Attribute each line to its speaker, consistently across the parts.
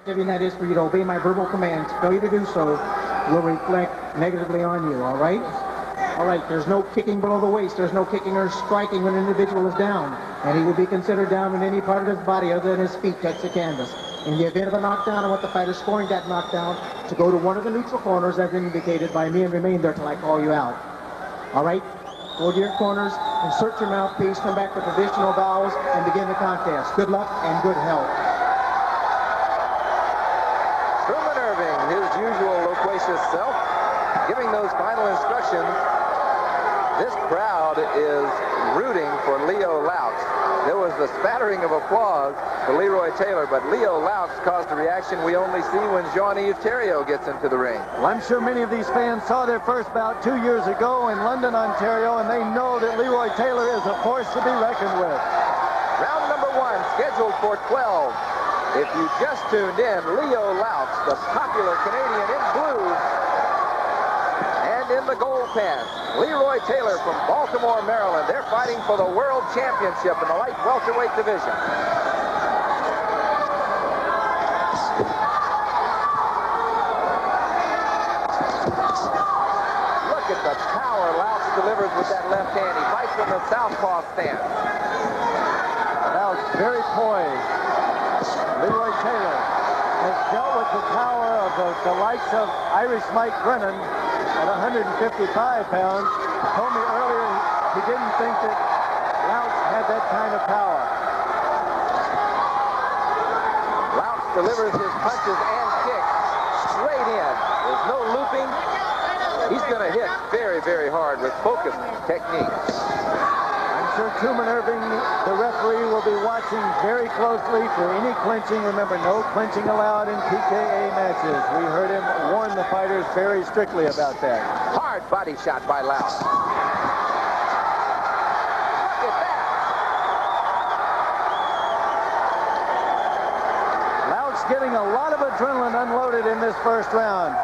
Speaker 1: objective, and that is for you to obey my verbal commands. Failure to do so will reflect negatively on you, all right? All right, there's no kicking below the waist. There's no kicking or striking when an individual is down. And he will be considered down when any part of his body other than his feet touch the canvas. In the event of a knockdown, I want the fighter scoring that knockdown to go to one of the neutral corners as indicated by me and remain there till I call you out. All right? Go to your corners, insert your mouthpiece, come back with traditional bows, and begin the contest. Good luck and good health.
Speaker 2: Truman Irving, his usual loquacious self, giving those final instructions. This crowd is rooting for Leo Loucks. There was a spattering of applause for Leroy Taylor, but Leo Loucks caused a reaction we only see when Jean-Yves Thériault gets into the ring.
Speaker 3: Well, I'm sure many of these fans saw their first bout 2 years ago in London, Ontario, and they know that Leroy Taylor is a force to be reckoned with.
Speaker 2: Round number 1, scheduled for 12. If you just tuned in, Leo Loucks, the popular Canadian in blue, and in the gold pants, Leroy Taylor from Baltimore, Maryland. They're fighting for the world championship in the light welterweight division. Look at the power Loucks delivers with that left hand. He fights from the southpaw stance.
Speaker 3: Loucks very poised. Leroy Taylor has dealt with the power of the likes of Irish Mike Brennan at 155 pounds. Told me earlier he didn't think that Loucks had that kind of power.
Speaker 2: Loucks delivers his punches and kicks straight in. There's no looping. He's going to hit very, very hard with focused technique.
Speaker 3: I'm sure Truman Irving, the referee, will be watching very closely for any clinching. Remember, no clinching allowed in PKA matches. We heard him warn the fighters very strictly about that.
Speaker 2: Hard body shot by Loucks. Look at that.
Speaker 3: Loucks getting a lot of adrenaline unloaded in this first round.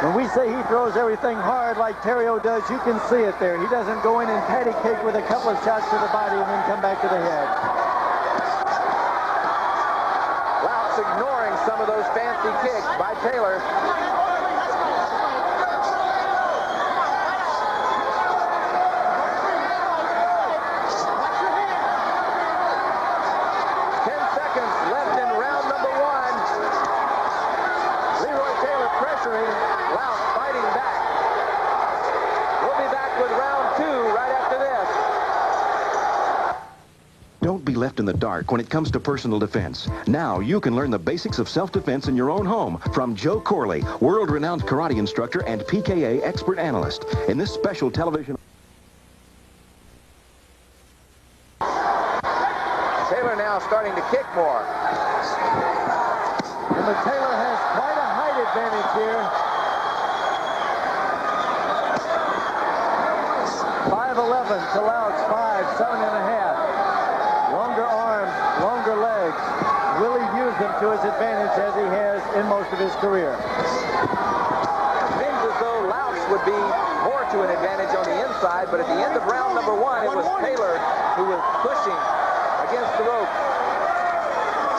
Speaker 3: When we say he throws everything hard like Thériault does, you can see it there. He doesn't go in and patty cake with a couple of shots to the body and then come back to the head.
Speaker 2: Loucks ignoring some of those fancy kicks by Taylor. 10 seconds left in round number 1. Leroy Taylor pressuring. Loucks fighting back. We'll be back with round 2 right after this.
Speaker 4: Don't be left in the dark when it comes to personal defense. Now you can learn the basics of self-defense in your own home from Joe Corley, world-renowned karate instructor and PKA expert analyst. In this special television...
Speaker 2: Taylor now starting to kick more.
Speaker 3: And Taylor has quite a height advantage here. 5'11" to Loucks 5'7 and a half. Longer arms, longer legs. Will he use them to his advantage as he has in most of his career?
Speaker 2: It seems as though Loucks would be more to an advantage on the inside, but at the end of round number 1, it was Taylor who was pushing against the rope.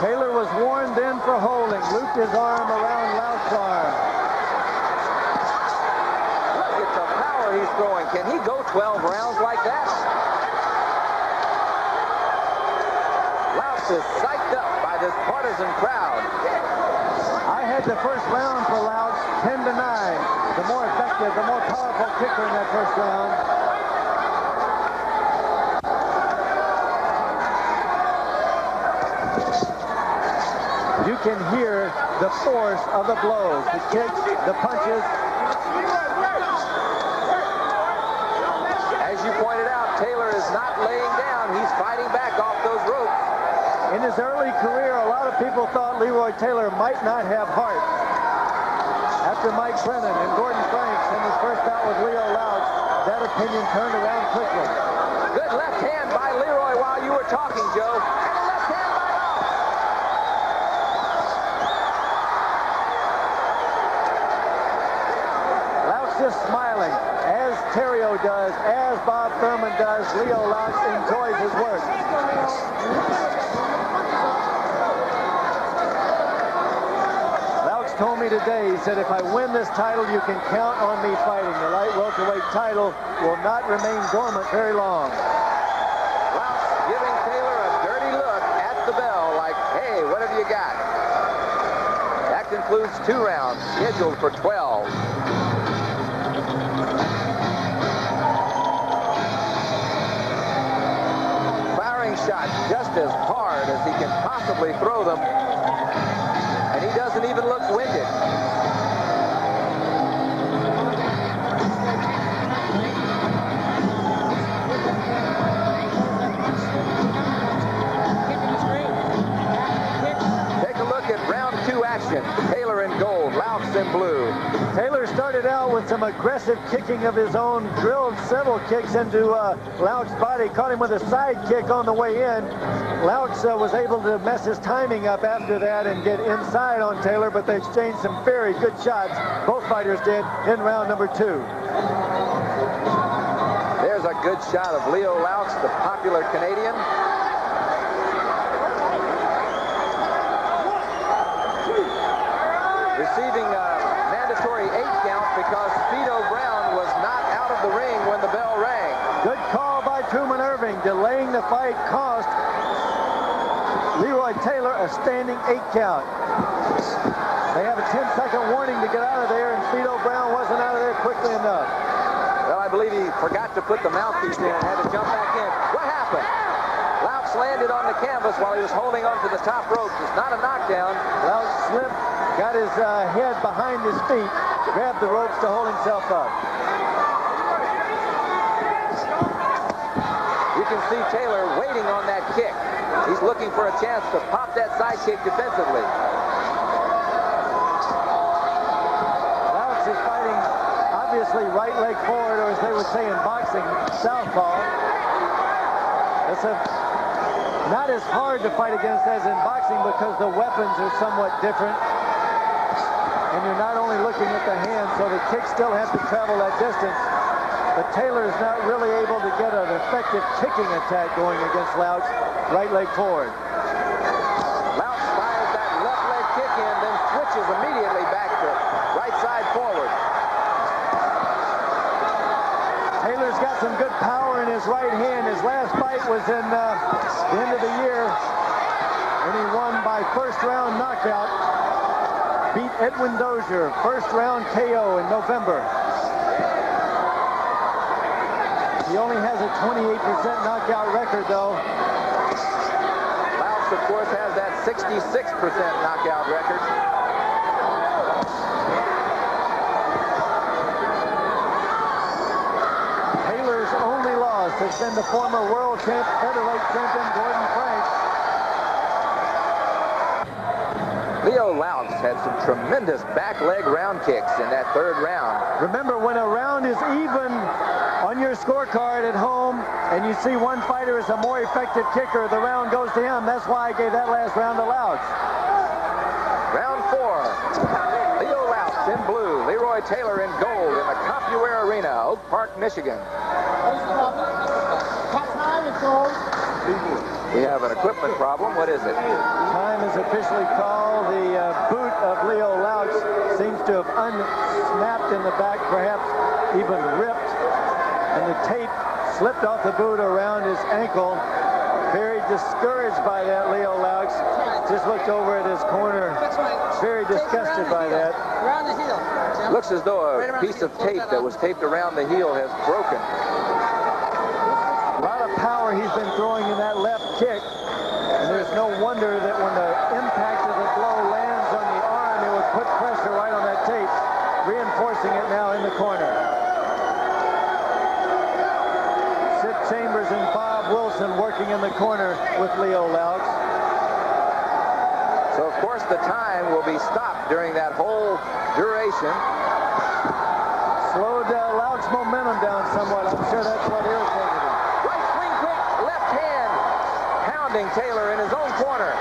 Speaker 3: Taylor was warned then for holding. Looped his arm around Loucks' arm.
Speaker 2: Look at the power he's throwing. Can he go 12 rounds like that? Loucks is psyched up by this partisan crowd.
Speaker 3: I had the first round for Loucks 10-9. The more effective, the more powerful kicker in that first round. You can hear the force of the blows, the kicks, the punches.
Speaker 2: As you pointed out, Taylor is not laying down. He's fighting back off those ropes.
Speaker 3: In his early career, a lot of people thought Leroy Taylor might not have heart. After Mike Brennan and Gordon Franks in his first bout with Leo Loucks, that opinion turned around quickly.
Speaker 2: Good left hand by Leroy while you were talking, Joe.
Speaker 3: Just smiling, as Thériault does, as Bob Thurman does. Leo Loucks enjoys his work. told me today, he said, if I win this title, you can count on me fighting. The light welterweight title will not remain dormant very long.
Speaker 2: Loucks giving Taylor a dirty look at the bell like, hey, what have you got? That concludes 2 rounds scheduled for 12. Firing shots just as hard as he can possibly throw them. And he doesn't even look winded. Take a look at round 2 action. Taylor in gold, Loucks in blue.
Speaker 3: Taylor started out with some aggressive kicking of his own, drilled several kicks into Loucks' body, caught him with a side kick on the way in. Loucks was able to mess his timing up after that and get inside on Taylor, but they exchanged some very good shots. Both fighters did in round number 2.
Speaker 2: There's a good shot of Leo Loucks, the popular Canadian. Receiving a mandatory 8 count because Speedo Brown was not out of the ring when the bell rang.
Speaker 3: Good call by Truman Irving. Delaying the fight cost Leroy Taylor a standing 8 count. They have a 10-second warning to get out of there, and Speedo Brown wasn't out of there quickly enough.
Speaker 2: Well, I believe he forgot to put the mouthpiece in and had to jump back in. What happened? Loucks landed on the canvas while he was holding onto the top ropes. It's not a knockdown.
Speaker 3: Loucks slipped, got his head behind his feet, grabbed the ropes to hold himself up.
Speaker 2: You can see Taylor waiting on that kick. He's looking for a chance to pop that side kick defensively.
Speaker 3: Loucks is fighting, obviously, right leg forward, or as they would say in boxing, southpaw. It's not as hard to fight against as in boxing because the weapons are somewhat different. And you're not only looking at the hand, so the kicks still have to travel that distance. But Taylor is not really able to get an effective kicking attack going against Loucks, right leg forward.
Speaker 2: Loucks fires that left leg kick in, then switches immediately back to right side forward.
Speaker 3: Taylor's got some good power in his right hand. His last fight was in the end of the year, and he won by first round knockout. Beat Edwin Dozier, first round KO in November. He only has a 28% knockout record, though.
Speaker 2: Loucks, of course, has that 66% knockout record.
Speaker 3: Taylor's only loss has been the former world featherweight champion, Gordon Frank.
Speaker 2: Leo Loucks had some tremendous back leg round kicks in that 3rd round.
Speaker 3: Remember, when a round is even on your scorecard at home and you see one fighter is a more effective kicker, the round goes to him. That's why I gave that last round to Loucks.
Speaker 2: Round 4. Leo Loucks in blue, Leroy Taylor in gold in the CompuWare Arena, Oak Park, Michigan. We have an equipment problem. What is it?
Speaker 3: Time is officially called. The boot of Leo Loucks seems to have unsnapped in the back, perhaps even ripped, and the tape slipped off the boot around his ankle. Very discouraged by that, Leo Loucks. Just looked over at his corner, very disgusted by that.
Speaker 5: Around the heel.
Speaker 2: Looks as though a piece of tape that was taped around the heel has broken.
Speaker 3: A lot of power he's been throwing in that left kick, and there's no wonder that when the impact of the blow lands on the arm, it would put pressure right on that tape, reinforcing it now in the corner. Sid Chambers and Bob Wilson working in the corner with Leo Loucks.
Speaker 2: So, of course, the time will be stopped during that whole duration.
Speaker 3: Slowed Loucks' momentum down somewhat. I'm sure that's what irritated him.
Speaker 2: Right swing kick, left hand, pounding Taylor in his own corner.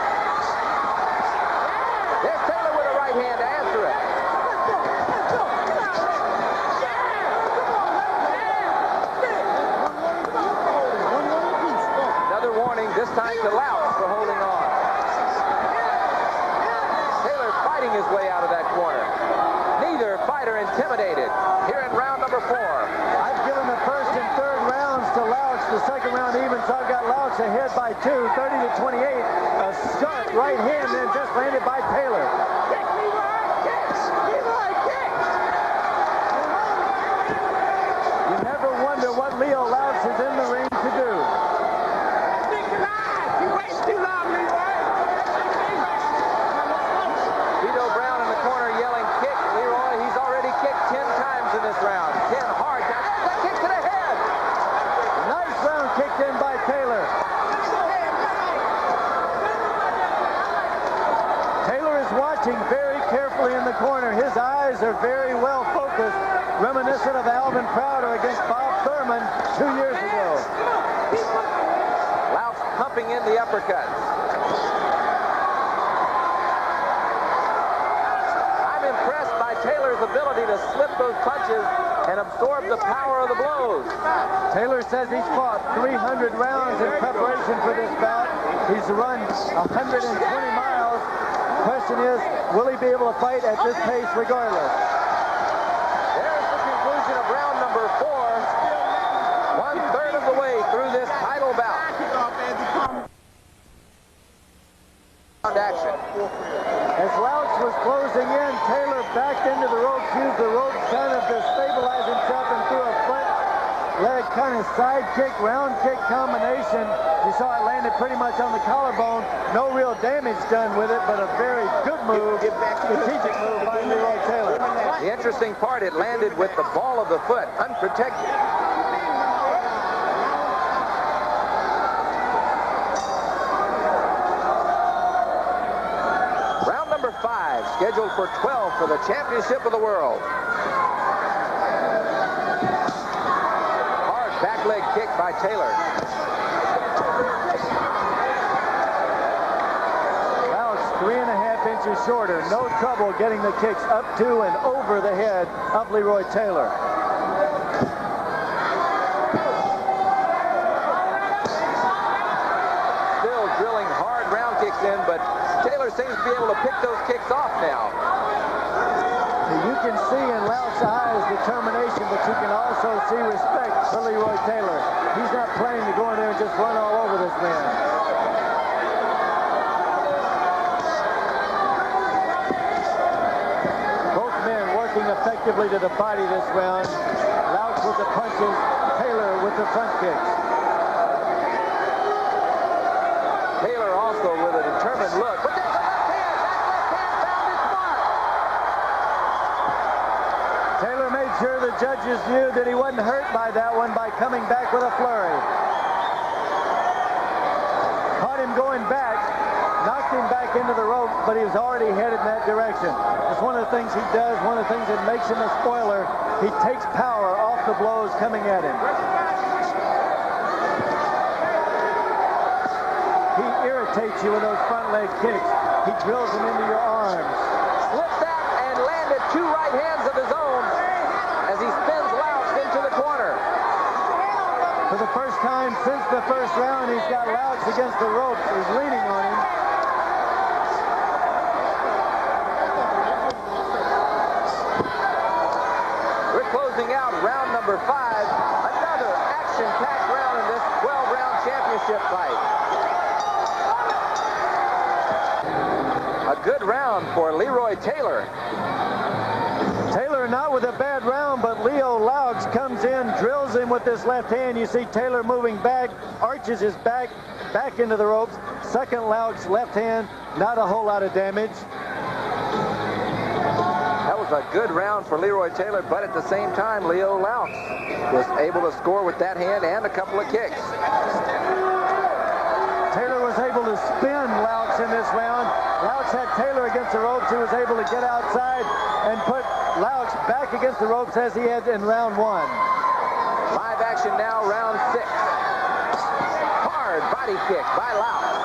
Speaker 2: There's Taylor with a right hand to answer it. Another warning, this time to Loucks for holding on. Taylor fighting his way out of that corner. Neither fighter intimidated here in round number 4.
Speaker 3: I've given the first and third rounds to Loucks. The second round even, so I've got Loucks ahead by 2, 30-28. A sharp right hand then just landed by Taylor.
Speaker 5: Kick, Leroy, kicks! Leroy, kicks!
Speaker 3: You never wonder what Leo Loucks is in the ring to do.
Speaker 5: Stick alive! You wait too long, Leroy!
Speaker 2: Vito Brown in the corner yelling, kick, Leroy. He's already kicked 10 times in this round. 10 hard. Now there's that kick to the head.
Speaker 3: Nice round kicked in by Taylor. Taylor is watching very carefully in the corner. His eyes are very well focused, reminiscent of Alvin Crowder against Bob Thurman 2 years ago.
Speaker 2: Loucks pumping in the uppercuts. I'm impressed by Taylor's ability to slip those punches and absorb the power of the blows.
Speaker 3: Taylor says he's fought 300 rounds in preparation for this bout. He's run 120 miles. Question is, will he be able to fight at this pace regardless?
Speaker 2: There's the conclusion of round number 4. 1/3 of the way through this title bout. Round action.
Speaker 3: As Loucks was closing in, Taylor backed into the ropes, used the ropes kind of to stabilize himself and threw a front leg kind of side kick, round kick combination. You saw it landed pretty much on the collarbone. No real damage done with it, but a very good move, strategic move by Leroy Taylor.
Speaker 2: The interesting part, it landed with the ball of the foot, unprotected. Round number 5, scheduled for 12 for the championship of the world. Hard back leg kick by Taylor.
Speaker 3: Loucks 3.5 inches shorter. No trouble getting the kicks up to and over the head of Leroy Taylor.
Speaker 2: Still drilling hard round kicks in, but Taylor seems to be able to pick those kicks off now.
Speaker 3: You can see in Loucks' eyes determination, but you can also see respect for Leroy Taylor. He's not planning to go in there and just run all over this man. Both men working effectively to the body this round. Loucks with the punches, Taylor with the front kicks.
Speaker 2: Taylor also with a determined look. But there's a left hand. That left hand found its mark.
Speaker 3: Taylor made sure the judges knew that he wasn't hurt by that one by coming back with a flurry. Caught him going back, knocked him back into the rope, but he was already headed in that direction. It's one of the things he does, one of the things that makes him a spoiler. He takes power off the blows coming at him. He irritates you with those front leg kicks. He drills them into your arms.
Speaker 2: Slipped that and landed 2 right hands of his own as he spins Loucks into the corner.
Speaker 3: For the first time since the first round, he's got Loucks against the ropes. He's leaning on him.
Speaker 2: We're closing out round number 5. Another action-packed round in this 12-round championship fight. A good round for Leroy Taylor.
Speaker 3: Taylor not with a bad round, but Leo Loucks comes in, drills him with this left hand. You see Taylor moving back, arches his back into the ropes. Second Loucks left hand, not a whole lot of damage.
Speaker 2: That was a good round for Leroy Taylor, but at the same time, Leo Loucks was able to score with that hand and a couple of kicks.
Speaker 3: Taylor was able to spin Loucks in this round. Loucks had Taylor against the ropes. He was able to get outside and put Loucks back against the ropes as he had in round 1.
Speaker 2: Live action now, round 6. Hard body kick by Loucks.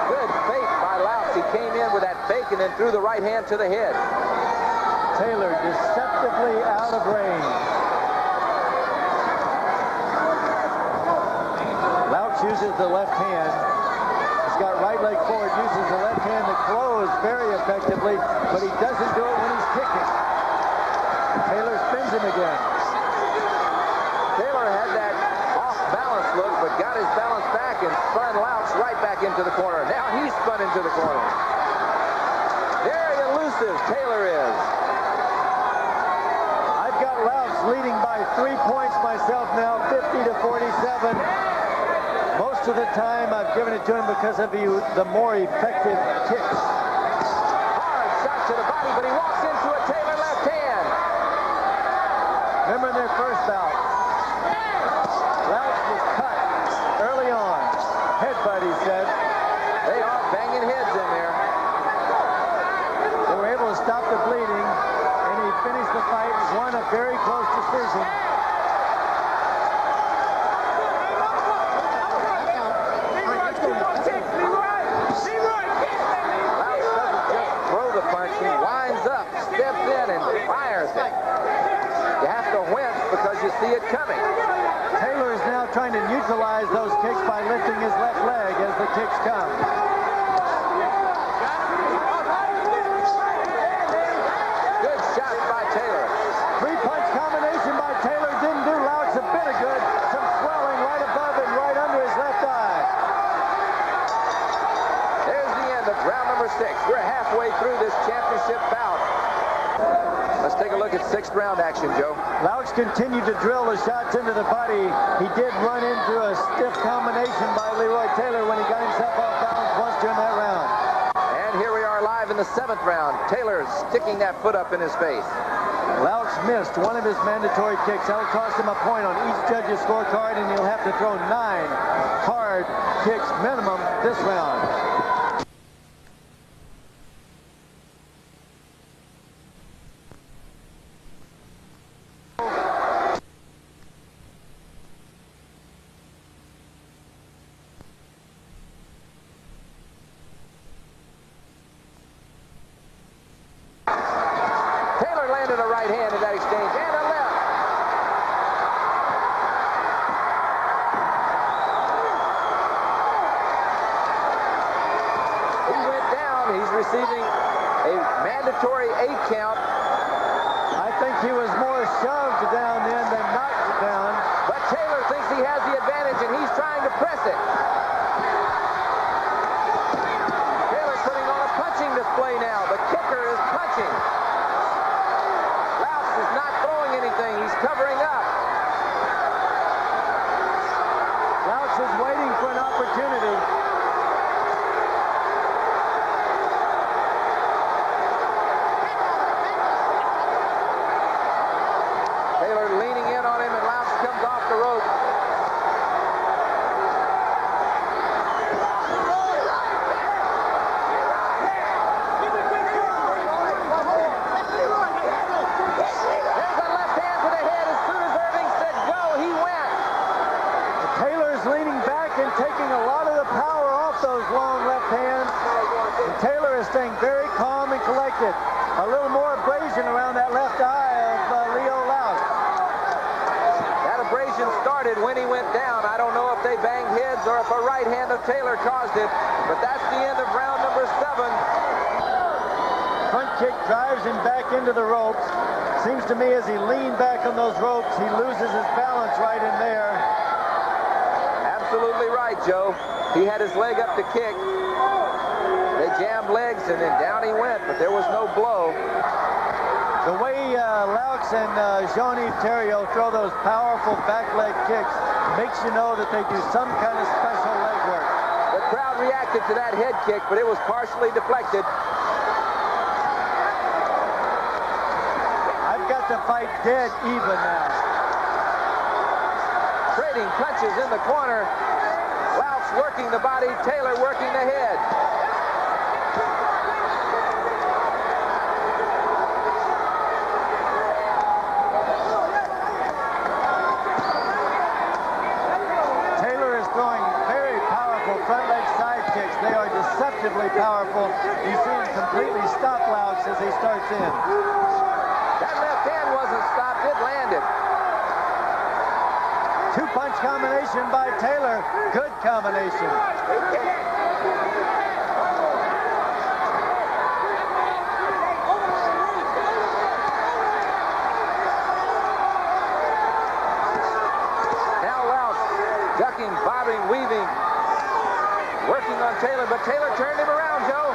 Speaker 2: Good fake by Loucks. He came in with that fake and then threw the right hand to the head.
Speaker 3: Taylor deceptively out of range. Loucks uses the left hand. He's got right leg forward, uses the left hand to close very effectively, but he doesn't do it when he's kicking. Taylor spins him again.
Speaker 2: Taylor had that off-balance look, but got his balance back and spun Loucks right back into the corner. Now he's spun into the corner. Very elusive Taylor is.
Speaker 3: I've got Loucks leading by 3 points myself now, 50 to 47. Most of the time I've given it to him because of the more effective kicks.
Speaker 2: Hard shot to the body, but he walks into a Taylor left hand.
Speaker 3: Remember in their first bout, Loucks was cut early on. Headbutt, he said.
Speaker 2: They are banging heads in there.
Speaker 3: They were able to stop the bleeding, and he finished the fight, won a very close decision.
Speaker 2: He winds up, steps in, and fires it. You have to wince because you see it coming.
Speaker 3: Taylor is now trying to neutralize those kicks by lifting his left leg as the kicks come.
Speaker 2: Good shot by Taylor.
Speaker 3: Three-punch combination by Taylor didn't do Loucks a bit of good. Some swelling right above and right under his left eye.
Speaker 2: There's the end of round number 6. We're halfway through this championship bout. Let's take a look at 6th round action, Joe.
Speaker 3: Loucks continued to drill the shots into the body. He did run into a stiff combination by Leroy Taylor when he got himself off balance once during that round.
Speaker 2: And here we are live in the 7th round. Taylor sticking that foot up in his face.
Speaker 3: Loucks missed one of his mandatory kicks. That'll cost him a point on each judge's scorecard, and he'll have to throw 9 hard kicks minimum this round.
Speaker 2: Taylor landed a right hand in that exchange and a left. He went down. He's receiving a mandatory 8 count.
Speaker 3: I think he was more shoved down then than knocked down.
Speaker 2: But Taylor thinks he has the advantage, and he's trying to press it. Taylor putting on a punching display now. The kicker is punching. Loucks is not throwing anything. He's covering up.
Speaker 3: Loucks is waiting for an opportunity.
Speaker 2: Taylor leaning in on him, and Loucks comes off the rope. There's a left hand to the head. As soon as Irving said go, he went.
Speaker 3: Taylor's leaning back and taking a lot of the power off those long left hands. And Taylor is staying very calm and collected. A little more abrasion around that left eye of Leo Loucks.
Speaker 2: That abrasion started when he went down. I don't know if they banged heads or if a right hand of Taylor caused it, but that's the end of round number 7.
Speaker 3: Front kick drives him back into the ropes. Seems to me as he leaned back on those ropes, he loses his balance right in there.
Speaker 2: Absolutely right, Joe. He had his leg up to kick. They jammed legs, and then down he went, but there was no blow.
Speaker 3: The way Loucks and Jean-Yves Thériault throw those powerful back leg kicks makes you know that they do some kind of special leg work.
Speaker 2: The crowd reacted to that head kick, but it was partially deflected.
Speaker 3: I've got the fight dead even now.
Speaker 2: Trading punches in the corner. Loucks working the body, Taylor working the head.
Speaker 3: Taylor is throwing very powerful front leg side kicks. They are deceptively powerful. You see him completely stop Loucks as he starts in.
Speaker 2: That left hand wasn't stopped, it landed.
Speaker 3: Two-punch combination by Taylor. Good combination.
Speaker 2: Now Loucks ducking, bobbing, weaving, working on Taylor, but Taylor turned him around, Joe.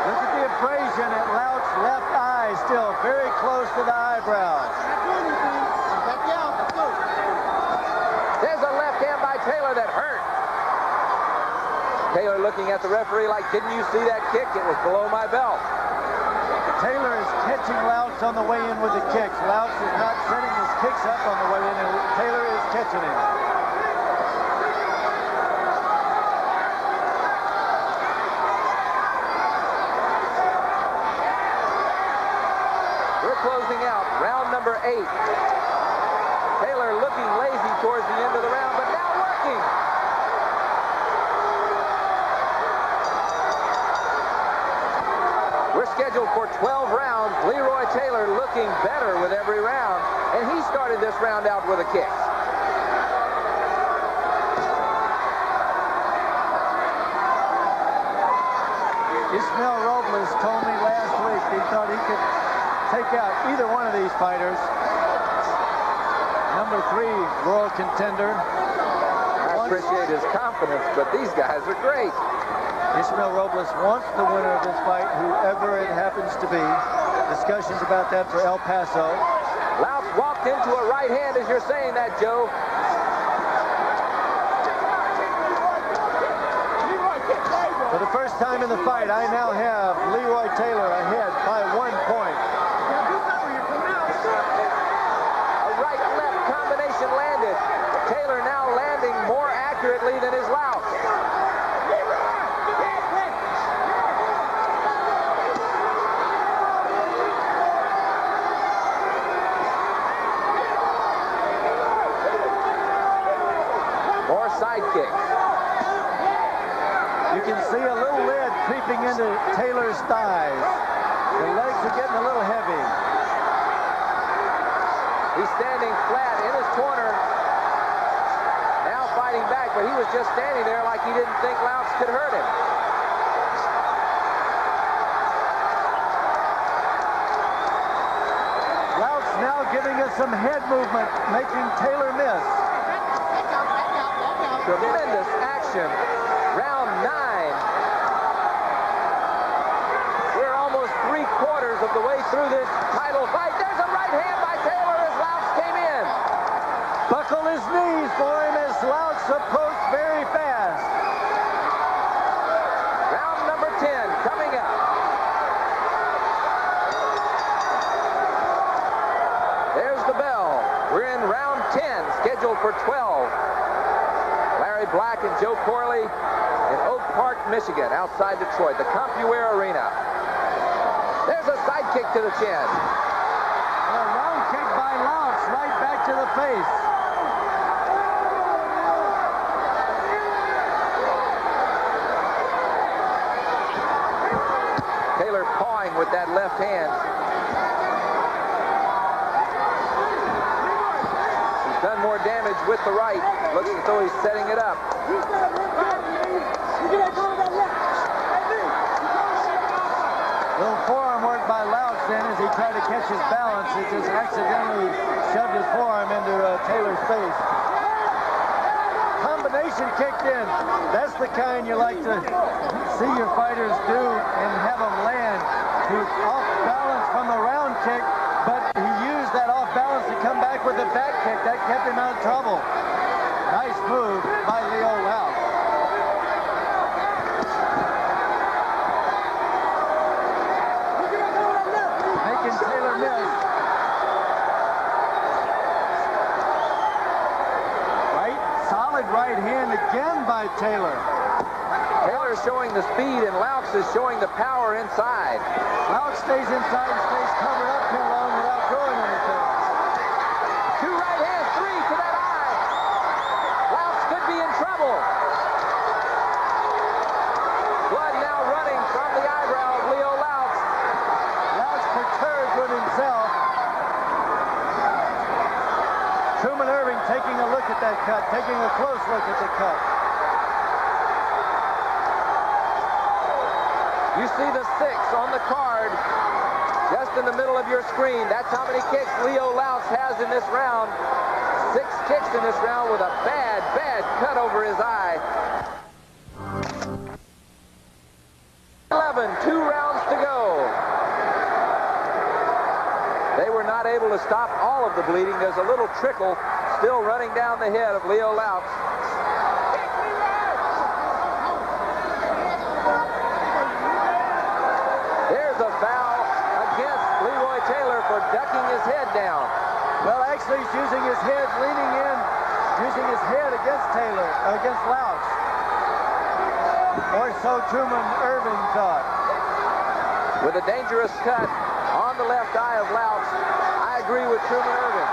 Speaker 3: Look at the abrasion at Loucks' left eye, still very close to the eyebrow.
Speaker 2: There's a left hand by Taylor that hurt. Taylor looking at the referee like, didn't you see that kick? It was below my belt.
Speaker 3: Taylor is catching Loucks on the way in with the kicks. Loucks is not setting his kicks up on the way in, and Taylor is catching him.
Speaker 2: We're closing out round number 8. Taylor looking lazy towards the end of the round, but now working. We're scheduled for 12 rounds. Leroy Taylor looking better with every round, and he started this round out with a kick.
Speaker 3: Ismael Robles told me last week he thought he could take out either one of these fighters. Number 3 world contender.
Speaker 2: I appreciate his confidence, but these guys are great.
Speaker 3: Ismael Robles wants the winner of this fight, whoever it happens to be. Discussions about that for El Paso.
Speaker 2: Loucks walked into a right hand as you're saying that, Joe.
Speaker 3: For the first time in the fight, I now have Leroy Taylor ahead by 1 point.
Speaker 2: A right-left combination landed. Taylor now landing more accurately than his Loucks. More side kicks.
Speaker 3: You can see a little lead creeping into Taylor's thighs. The legs are getting a little heavy.
Speaker 2: He's standing flat in his corner. Now fighting back, but he was just standing there like he didn't think Loucks could hurt him.
Speaker 3: Loucks now giving us some head movement, making Taylor miss.
Speaker 2: Tremendous action. Round 9. We're almost 3/4 of the way through this title fight. There's a right hand by Taylor as Loucks came in.
Speaker 3: Buckle his knees for him as Loucks approached very fast.
Speaker 2: Round number 10 coming up. There's the bell. We're in round 10, scheduled for 12. Larry Black and Joe Corley in Oak Park, Michigan, outside Detroit, the CompuWare Arena. There's a side kick to the chin.
Speaker 3: A round kick by Loucks right back to the face.
Speaker 2: Taylor pawing with that left hand. He's done more damage with the right. Looks as though he's setting it up.
Speaker 3: Little forearm work by Loucks then as he tried to catch his balance. He just accidentally shoved his forearm into Taylor's face. Combination kicked in. That's the kind you like to see your fighters do and have them land. He's off balance from the round kick, but he used that off balance to come back with a back kick. That kept him out of trouble. Nice move by Leo Loucks. Making Taylor miss. Solid right hand again by Taylor.
Speaker 2: Taylor showing the speed and Loucks is showing the power inside.
Speaker 3: Loucks stays inside and stays covered up too long without throwing anything.
Speaker 2: 2 right hands, 3 to that eye. Loucks could be in trouble. Blood now running from the eyebrow of Leo Loucks.
Speaker 3: Loucks perturbed with himself. Truman Irving taking a look at that cut, taking a close look at the cut.
Speaker 2: You see the 6 on the card just in the middle of your screen. That's how many kicks Leo Loucks has in this round. 6 kicks in this round with a bad, bad cut over his eye. 11, 2 rounds to go. They were not able to stop all of the bleeding. There's a little trickle still running down the head of Leo Loucks. There's a foul against Leroy Taylor for ducking his head down.
Speaker 3: Well, actually, he's using his head, leaning in, using his head against Taylor, against Loucks. Or so Truman Irving thought.
Speaker 2: With a dangerous cut on the left eye of Loucks, I agree with Truman Irving.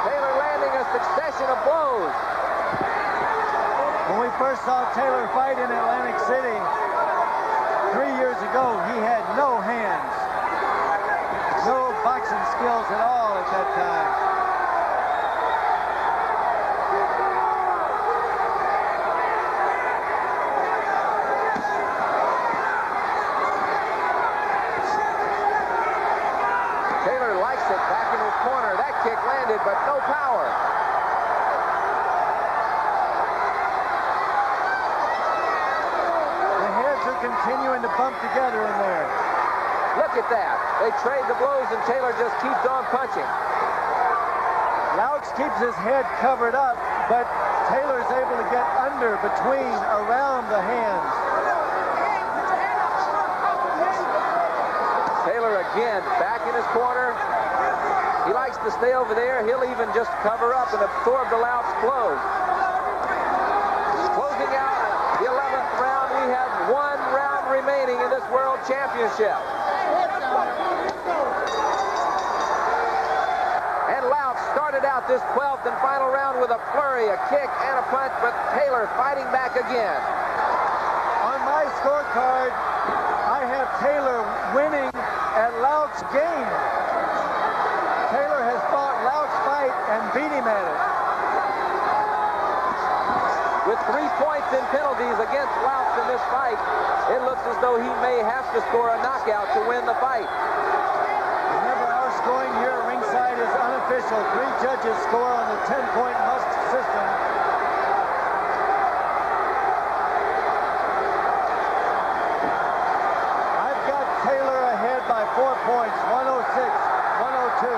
Speaker 2: Taylor landing a succession of blows.
Speaker 3: When we first saw Taylor fight in Atlantic City 3 years ago, he had no hands. No boxing skills at all at that time.
Speaker 2: Taylor likes it back in his corner. That kick landed, but no power.
Speaker 3: The heads are continuing to bump together in there.
Speaker 2: Look at that. They trade the blows, and Taylor just keeps on punching.
Speaker 3: Loucks keeps his head covered up, but Taylor's able to get under, between, around the hands.
Speaker 2: Taylor again back in his corner. He likes to stay over there. He'll even just cover up and absorb the Loucks blows. Closing out the 11th round, we have 1 round remaining in this World Championship. And Loucks started out this 12th and final round with a flurry, a kick, and a punch, but Taylor fighting back again.
Speaker 3: On my scorecard, I have Taylor winning at Loucks' game. Taylor has fought Loucks' fight and beat him at it.
Speaker 2: With 3 points in penalties against Loucks in this fight, it looks as though he may have to score a knockout to win the fight.
Speaker 3: Remember, our scoring here at ringside is unofficial. 3 judges score on the 10-point must system. I've got Taylor ahead by 4 points, 106-102.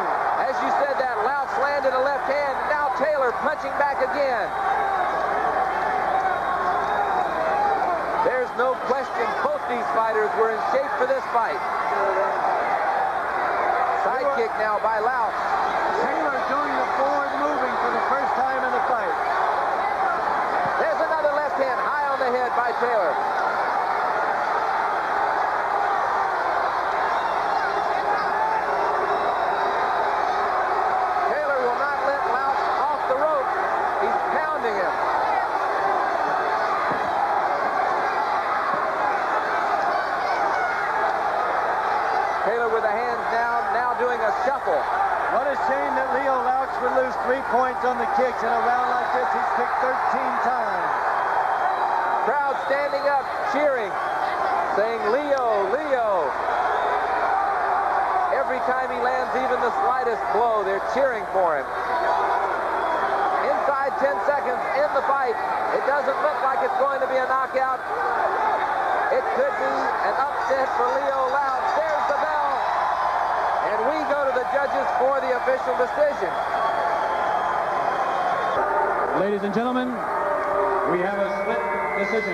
Speaker 2: As you said that, Loucks landed a left hand. Now Taylor punching back again. There's no question both these fighters were in shape for this fight. Side kick now by Loucks.
Speaker 3: Taylor doing the forward moving for the first time in the fight.
Speaker 2: There's another left hand high on the head by Taylor. Taylor will not let Loucks off the rope. He's pounding him. Taylor with the hands down, now doing a shuffle.
Speaker 3: What a shame that Leo Loucks would lose 3 points on the kicks in a round like this. He's kicked 13 times.
Speaker 2: Crowd standing up, cheering, saying, Leo, Leo. Every time he lands even the slightest blow, they're cheering for him. Inside 10 seconds in the fight. It doesn't look like it's going to be a knockout. It could be an upset for Leo Loucks. There's the bell. And we go to the judges for the official decision.
Speaker 6: Ladies and gentlemen, we have a split decision.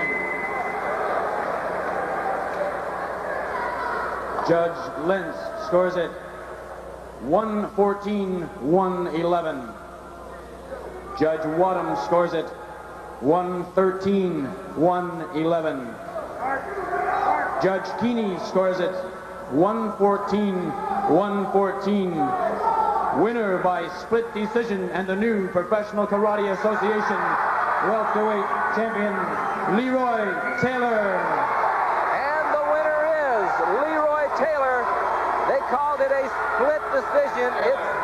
Speaker 6: Judge Lentz scores it 114-111. Judge Wadham scores it 113-111. Judge Keeney scores it 114-114. Winner by split decision and the new Professional Karate Association welterweight champion, Leroy Taylor.
Speaker 2: called it a split decision. It's